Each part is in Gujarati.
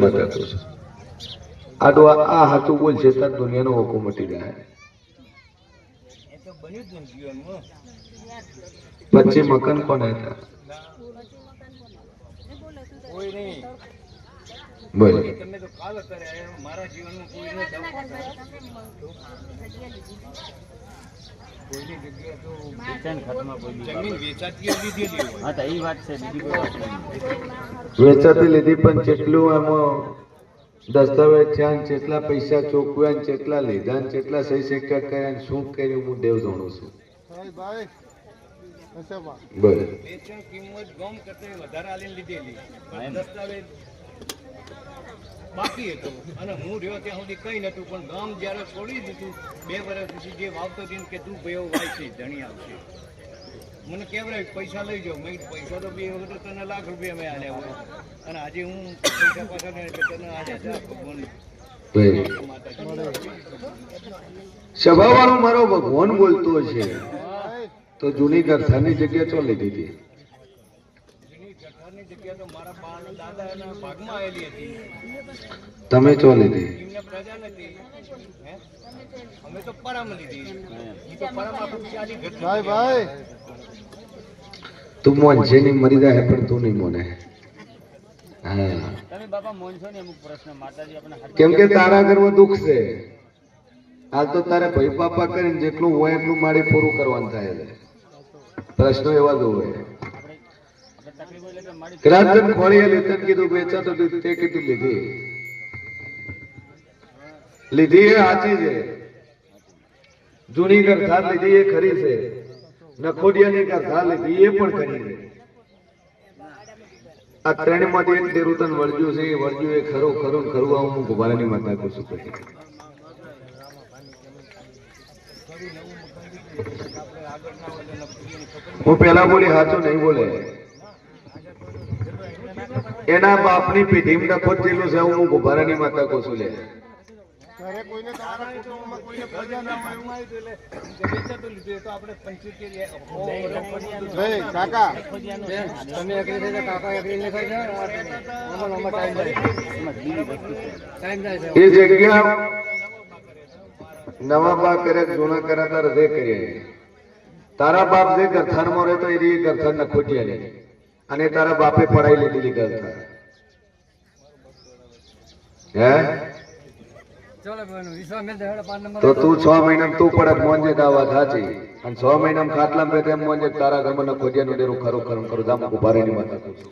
બતાતો છું આડો આ હાથું બોલ છે તાર દુનિયાનો હોકો મટી જાય પછી મકાન કોને હતા બોલ વેચાતી લીધી પણ જેટલું આમાં દસ્તાવેજ છે જેટલા પૈસા ચોકવ્યા જેટલા લીધા જેટલા સહી સિક્કા કર્યા શું કર્યું હું દેવ જાણું છું બોલ બાકી હતું અને હું રહ્યો ત્યાં સુધી કઈ નતું પણ ગામ જયારે છોડી દીધું 2 વર્ષ પછી જે વાવતો હતી કે તું ભાઈ વાય ધણી આવશે મને કેવરાય પૈસા લઈ જાઓ મેં પૈસા તો 2 વખત તને લાખ રૂપિયા મેં આલ્યા હોય અને આજે હું પૈસા પાછા તને આજે ભગવાન સભાવાળો મારો ભગવાન બોલતો છે તો જૂની ગરથાની જગ્યા ચો લીધી હતી તમે ચો લીધી તું મોન છે ની મરી જાય પણ તું નહીં મોને કેમ કે તારા ઘરમાં દુઃખ છે હાલ તો તારે ભાઈ પાપા કરીને જેટલું હોય એટલું મારી પૂરું કરવાનું થાય છે પ્રશ્નો એવા જ હોય રાજન ખોળીએ લેતન કીધું વેચા તો તે કીધું લીધી લીધી એ સાચી છે જૂની ગરથા લીધી એ ખરી છે નખોડિયાની ગરથા લીધી એ પણ ખરી છે આ ત્રણ માંથી એક દેરું તન વળજ્યું છે એ વળજ્યું એ ખરું ખરું ખરું આવું હું ગોબારાની માતા કહું છું પછી હું પેલા બોલી સાચું નહીં બોલે એના બાપની પેઢી નખો જેટલું છે હું ગોબારાની માતા કહું છું લે એ જગ્યા નવા બાપ કર્યા જૂના કર્યા તાર હૃદય કરીએ તારા બાપ જે ગરથાનમાં રહે તો એ ગરથાન નખોટિયા લે અને તારા બાપે પડાઈ લીધેલી ગરથા હે તો તું 6 મહિના તું પડે મોંજે દાવા સાચી અને 6 મહિના ખાટલા પે તેમ મોંજે તારા ઘરમાં નખોટિયાનું ડેરું ખરું ખરું કરું જામ ઉભારેની માતા કહું છું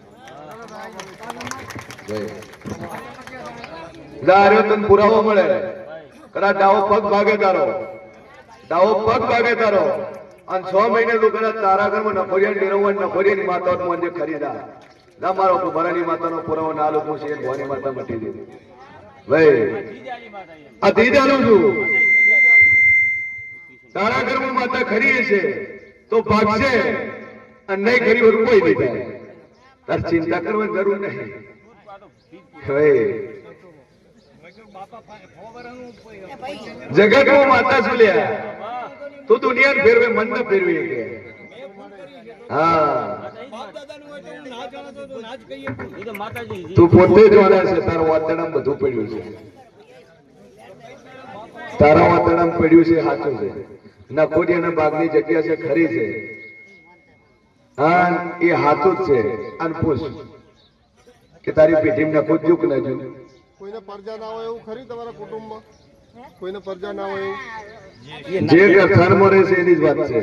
દાર્યો તને પુરાવો મળે કદાચ ડાવો પગ ભાગે તારો અને 6 મહિને તું કદાચ તારા ઘરમાં નખોડિયા ડેરવવા નખોડિયાની માતા મોંજે ખરીદા ના મારો ઉભારાની માતાનો પુરાવો ના લોકો છે ભવાની માતા મટી દે ભાઈ આ દીદાનું છું તારા ઘરમાં માતા ખરી છે તો ભાગશે અને નહીં ખરી હોય કોઈ નહીં થાય તાર ચિંતા કરવાની જરૂર નહીં જગતમાં માતા શું લ્યા તું દુનિયા ફેરવે મન ન ફેરવી કે હા તું પોતે જ વાળા છે તારું વાતડામ બધું પડ્યું છે તારા વાતડામ પડ્યું છે સાચું છે નખોડિયાના બાગની જગ્યા છે ખરી છે હા એ સાચું જ છે અને પૂછ કે તારી પેઢીમાં નખોદ્યું કે ન કોઈને પરજા ના હોય એવું ખરી તમારા કુટુંબમાં કોઈને પરજા ના હોય એવું જે ગરથાનમાં રહે છે એની જ વાત છે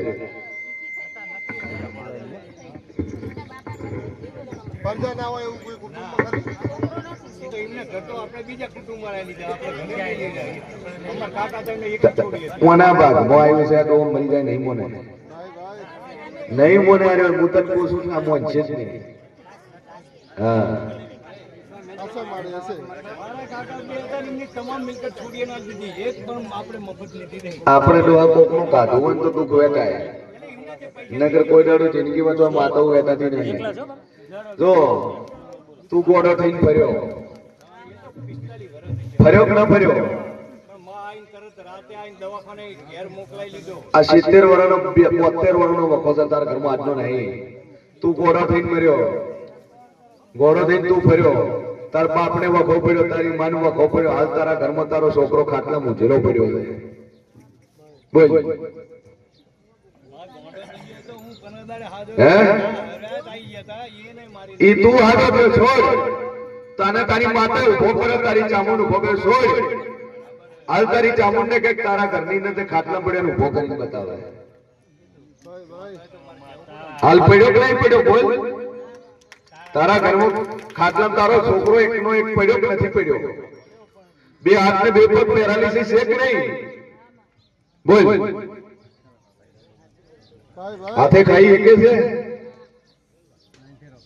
પરજા ના હોય એવું કોઈ કુટુંબમાં ખરી કોના ભાગમાં આવ્યું છે તો મરી જાય નહીં મોને નહીં મોને અરે હું તને પૂછું છું આ મોન છે જ નહીં હા આપણે ડોહા કોક નું કાઢવું હોય તો તું વેટાય નગર કોઈ દાડો જિંદગીમાં તો માતા વેટાતી નહીં જો તું ગોડો થઈને ફર્યો કે ના ફર્યો આ 70 વર્ષનો 72 વર્ષનો વખો છે તારા ઘરમાં આજનો નહીં તું ગોડો થઈને મર્યો ગોડો થઈને તું ફર્યો તાર બાપને વખો પડ્યો, તારી માન વખો પડ્યો, હાલ તારા ઘરમાં તારો છોકરો ખાટલા મૂંઝેલો પડ્યો છે. બોલ તો હું કનડાને હાજો હે રાત આવી ગયા હતા એને મારી ઈ તું હાથો થયો છોડ, તને તારી માતા ઉભો કરે, તારી ચામુંડ ઉભો કરે છોડ. હાલ તારી ચામુંડ ને કઈક તારા ઘરની ને તે ખાટલા પડ્યા ને ઉભો કરીને બતાવે. ભાઈ ભાઈ હાલ પડ્યો કે નહીં પડ્યો બોલ. તારા ઘરમાં ખાટલા તારો છોકરો એકનો એક પડ્યો કે નથી પડ્યો? બે હાથ ને બે પગ પેરાલિસિસ છે કે નહીં? બોલ. ભાઈ ભાઈ હાથે ખાઈ શકે છે?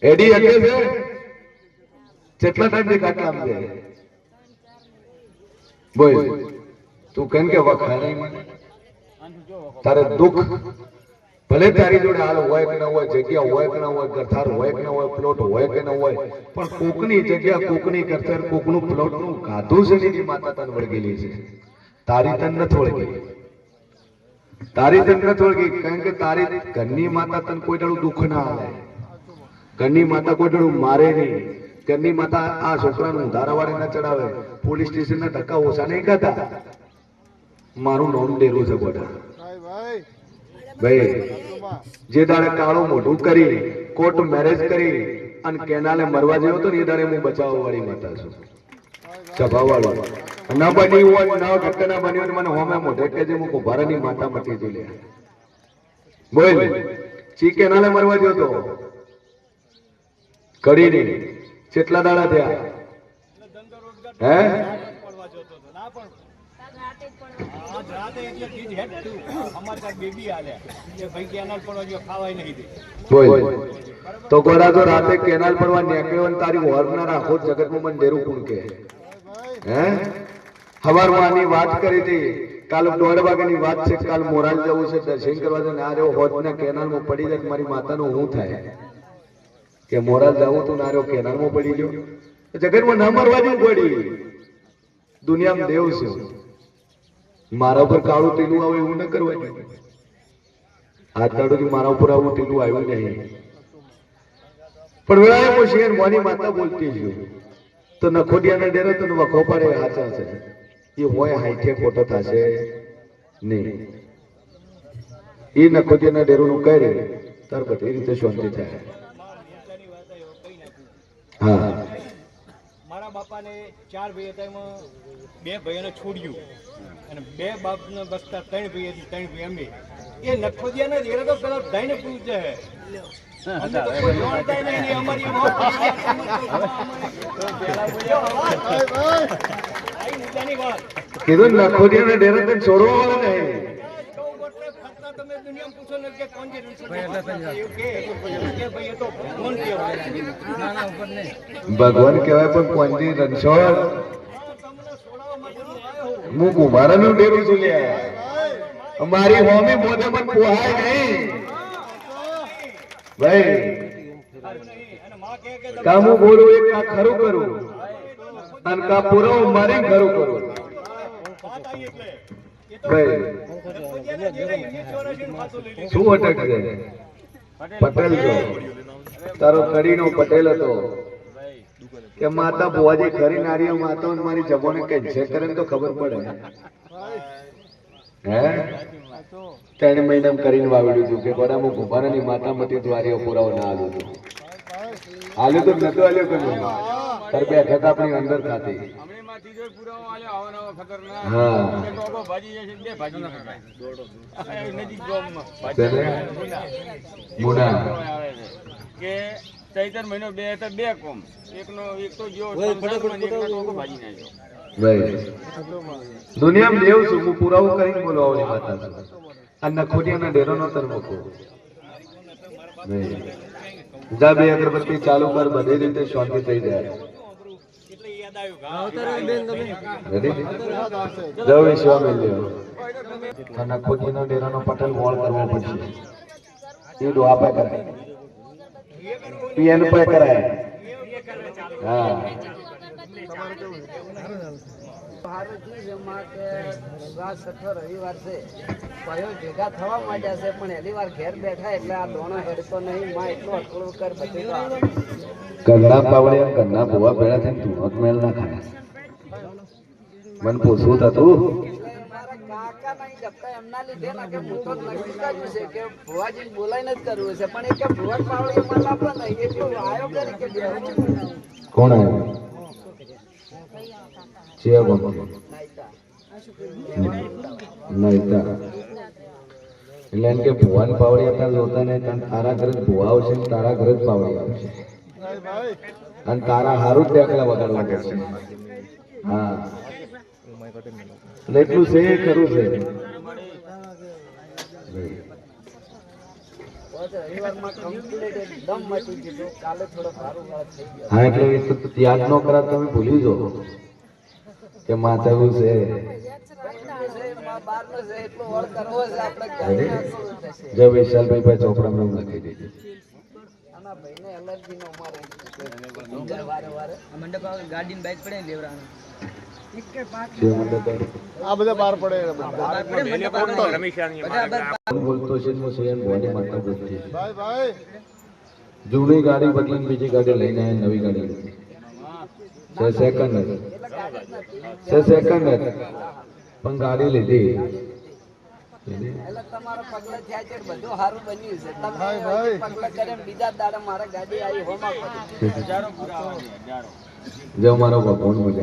એડી શકે છે? કેટલા ટાઈમ થી ખાટલામાં છે? બોલ. તું કેમ કે વખાય નહીં મને? તારે દુઃખ ભલે તારી જોડે હાલ હોય કે ન હોય, જગ્યા હોય કે ન હોય, ગરથાર હોય કે ન હોય, પ્લોટ હોય કે ન હોય, પણ કોકની જગ્યા, કોકની ગરથાર, કોકનું પ્લોટનું ગાધું છે ને એની માતા તને વળગેલી છે. તારી તન નથી વળગેલી, તારી તન નથી વળગી, કારણ કે તારી ઘરની માતા તને કોઈ દાડું દુઃખ ના આવે, ઘરની માતા કોઈ દાડું મારે નહીં, ઘરની માતા આ છોકરાનું ધારાવાળી ના ચડાવે, પોલીસ સ્ટેશન ના ધક્કા ઓછા નહીં ખાતા. મારું નામ ડેરું છે ગોડા. ભાઈ ભાઈ જે દાડે કાળું મોઢું કરી કોર્ટ મેરેજ કરી અને કેનાલે મરવા જેવો તો ને એ દાડે હું બચાવવા વાળી માતા છું, સભા વાળો. ન બની હોય, ન ઘટના બની હોય મને હોમે મોઢે કે જે હું કુંભારાની માતા મટી તું લે. બોલ. ચી કેનાલે મરવા જેવો તો કરી નહીં. કેટલા દાડા થયા? હે પડવા જતો હતો ના પણ આજ રાતે એટલે ચીજ હેડ થયું. અમારે ત્યાં બેબી આલ્યા કે ભાઈ કેનાલ પડવા જો ખાવાય નહીં દે. બોલ. તો ગોડા તો રાતે કેનાલ પરવા નીકળ્યો ને તારી વર ના રાખો જગતમાં મને ડેરું કોણ કે? હે હવારમાંની વાત કરી હતી, કાલ 1:30 વાગ્યાની વાત છે, કાલ મોરાલ જવું છે, દર્શન કરવા છે. ના રહ્યો હોત ને કેનાલમાં પડી જાય મારી માતાનું શું થાય? કે મોરાલ જવું તું ના રહ્યો કેનાલમાં પડી ગયો. જગતમાં ના મરવા જેવું પડી. દુનિયામાં દેવ છે, મારા ઉપર કાળું ટીલું આવે એવું ન કરવા જોઈએ. હાથ દાડોથી મારા ઉપર આવું ટીલું આવ્યું નહીં. પણ વેળાએ હું શિયર મોની માતા બોલતી છું તો નખોડિયાના ડેરે તો વખો પડે હાચા છે. એ હોય હાઈઠે ખોટો થશે નહીં. એ નખોડિયાના ડેરોનું કરે તાર બધી રીતે શાંતિ થાય. હા મારા બાપાને 4 ભાઈ હતા, એમાં 2 ભાઈઓને છોડ્યું અને 2 બાપને બસતા 3 ભાઈ હતી, 3 ભાઈ અમે. એ નખોદિયાના ડેરે તો પેલા દઈને પૂછે છે. અમને તો કોઈ જાણતા નહીં ને અમારી મોત આઈ મુદ્દાની વાત. કીધું નખોડિયાના ડેરે તને છોડવા વાળા નહીં. તમે દુનિયામાં પૂછો ને કે કોણ છે કે ભાઈ એ તો ભગવાન કહેવાય. ભગવાન કહેવાય પણ કોંજી રણછોડ હું કુંભારાનું ડેરું છું લ્યા. મારી હોમી મોઢે મને પોહાય નહીં ભાઈ. અને માં કહે કે કામ હું બોલું એક આ ખરું કરું અને કા પૂરો મારી ખરું કરું વાત આવી એટલે ભાઈ. નખોદિયાના ડેરે 1984 નું ખાતું લઈ લીધું. શું અટક છે? પટેલ છો તારો કડીનો પટેલ હતો કે માતા ભુવાજી ખરી નારીઓ માતા મારી જમોને કેન્સર કરે ને તો ખબર પડે. હે 3 મહિના કરીને વાવડ્યું હતું કે બરાબર કુંભારાની માતા મતી દ્વારીઓ પુરાવો ના આલ્યું હતું. આલ્યું તો નતો આલ્યો કે નહીં? તાર બેઠક આપણી અંદર ખાતી. હા મુના કે ચૈતર મહિનો 2 હતા, 2 કોમ એકનો એક તો જો સંસારમાં ને એકનો ટોકો ભાજી નાખ્યો. ભાઈ દુનિયામાં દેવ છું હું પુરાવો કરીને બોલવાની માતા છું. આ નખોડિયાના ડેરો નો તર મૂકો. જા 2 અગરબત્તી ચાલુ કર, બધી રીતે શાંતિ થઈ જાય. એટલે યાદ આવ્યું રેડી જય વિશ્વા મેલ્યો. નખોડિયાનો ડેરાનો પટેલ વોળ કરવો પડશે. એ ડોહા પે કરાય, પીએન પે કરાય. હા સારું થયું છે માં કે રાત છઠ્ઠો રવિવાર છે, ભાઈઓ ભેગા થવા માંડ્યા છે, પણ એની વાર ઘેર બેઠા એટલે આ દોણો હેડતો નહીં. માં એટલું અટકળું કર બધું તો આવે. ઘરના પાવડે ઘરના ભૂવા ભેળા થઈને તું મેળ ના ખાય મને પૂછવું થતું મારા કાકા નહીં ડબકા એમના લીધે ના કે હું તો નક્કી કર્યું છે કે ભુવાજી બોલાઈને જ કરવું છે પણ એ કે ભુવા પાવડી એમાં લાભ નહીં એટલું આયો કરી કે બે કોણ આવ્યું ચિયા ગમતી નહીતા એટલે એમ કે ભુવાની પાવડી અત્યારે જોતા ને તારા ઘરે જ ભુવા આવશે ને તારા ઘરે જ પાવડી આવશે ભાઈ ભાઈ અને તારા હારું જ દાખલા વગાડવા પડશે હા એટલે એટલું છે એ ખરું છે રવિવારમાં કમ્પ્લીટ એકદમ મટી ગયું કાલે થોડો સારું વાત થઈ ગયો હા એટલે એ તો યાદ ન કરા તમે ભૂલી જાઓ કે માતા એવું છે બહારનો છે એટલો વળ કરવો છે આપણે ક્યાંય ના કરવું થશે જો વિશાલભાઈ ભાઈ ચોપડામાં નામ લખી દીધું આના ભાઈને એલર્જી નો મારે વારે વારે મંડપ ગાડી બાઈક પડે ને લેવરાનું છે મંડપ આ બધા બહાર પડે કોણ બોલતો છે હું છે ભવાની માતા બોલતી છે ભાઈ ભાઈ જૂની ગાડી બદલીને બીજી ગાડી લઈને આવ્યા નવી ગાડી લીધી. છે સેકન્ડ પણ ગાડી લીધી એટલે તમારા પગલા થયા છે બધું સારું બન્યું છે તમે ભાઈ, ભાઈ. પગલા કરે બીજા દાડે મારા ગાડી આવી હોમાં જો મારો ભગવાન મજા